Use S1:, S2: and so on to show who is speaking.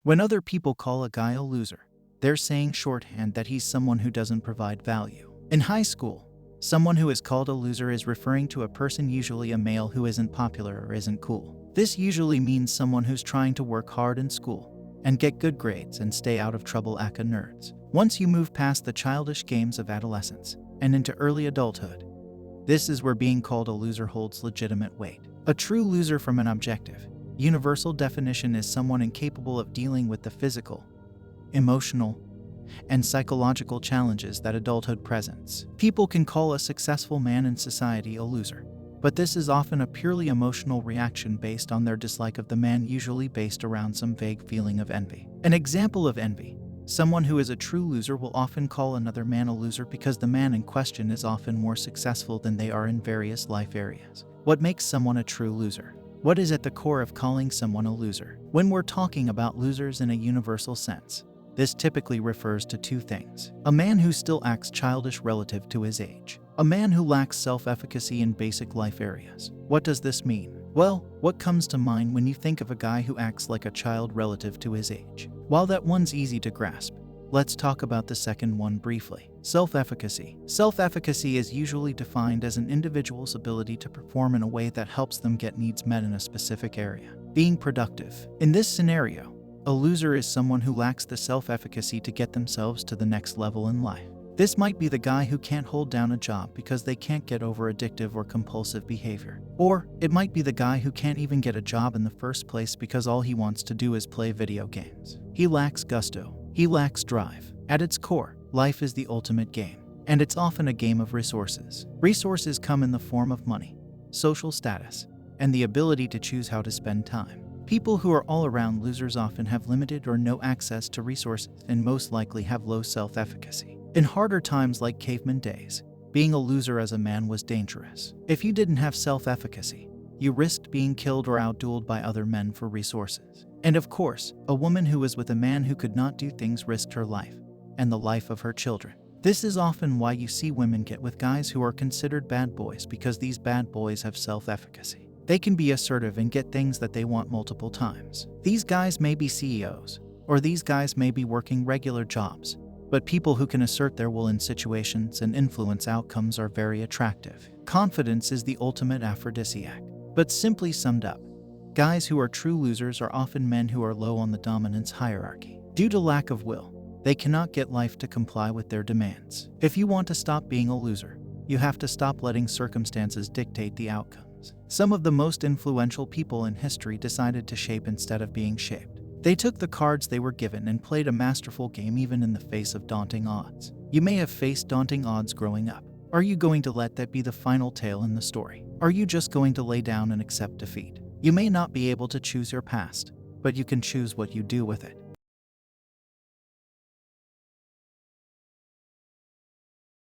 S1: When other people call a guy a loser, they're saying shorthand that he's someone who doesn't provide value. In high school, someone who is called a loser is referring to a person, usually a male, who isn't popular or isn't cool. This usually means someone who's trying to work hard in school and get good grades and stay out of trouble aka nerds. Once you move past the childish games of adolescence and into early adulthood, this is where being called a loser holds legitimate weight. A true loser, from an objective, universal definition, is someone incapable of dealing with the physical, emotional, and psychological challenges that adulthood presents. People can call a successful man in society a loser, but this is often a purely emotional reaction based on their dislike of the man, usually based around some vague feeling of envy. An example of envy: someone who is a true loser will often call another man a loser because the man in question is often more successful than they are in various life areas. What makes someone a true loser? What is at the core of calling someone a loser? When we're talking about losers in a universal sense, this typically refers to two things: a man who still acts childish relative to his age, a man who lacks self-efficacy in basic life areas. What does this mean? Well, what comes to mind when you think of a guy who acts like a child relative to his age? While that one's easy to grasp, let's talk about the second one briefly. Self-efficacy. Self-efficacy is usually defined as an individual's ability to perform in a way that helps them get needs met in a specific area. Being productive. In this scenario, a loser is someone who lacks the self-efficacy to get themselves to the next level in life. This might be the guy who can't hold down a job because they can't get over addictive or compulsive behavior. Or it might be the guy who can't even get a job in the first place because all he wants to do is play video games. He lacks gusto. He lacks drive. At its core, life is the ultimate game, and it's often a game of resources. Resources come in the form of money, social status, and the ability to choose how to spend time. People who are all-around losers often have limited or no access to resources and most likely have low self-efficacy. In harder times like caveman days, being a loser as a man was dangerous. If you didn't have self-efficacy, you risked being killed or outdueled by other men for resources. And of course, a woman who was with a man who could not do things risked her life and the life of her children. This is often why you see women get with guys who are considered bad boys, because these bad boys have self-efficacy. They can be assertive and get things that they want multiple times. These guys may be CEOs, or these guys may be working regular jobs, but people who can assert their will in situations and influence outcomes are very attractive. Confidence is the ultimate aphrodisiac. But simply summed up, guys who are true losers are often men who are low on the dominance hierarchy. Due to lack of will, they cannot get life to comply with their demands. If you want to stop being a loser, you have to stop letting circumstances dictate the outcomes. Some of the most influential people in history decided to shape instead of being shaped. They took the cards they were given and played a masterful game even in the face of daunting odds. You may have faced daunting odds growing up. Are you going to let that be the final tale in the story? Are you just going to lay down and accept defeat? You may not be able to choose your past, but you can choose what you do with it.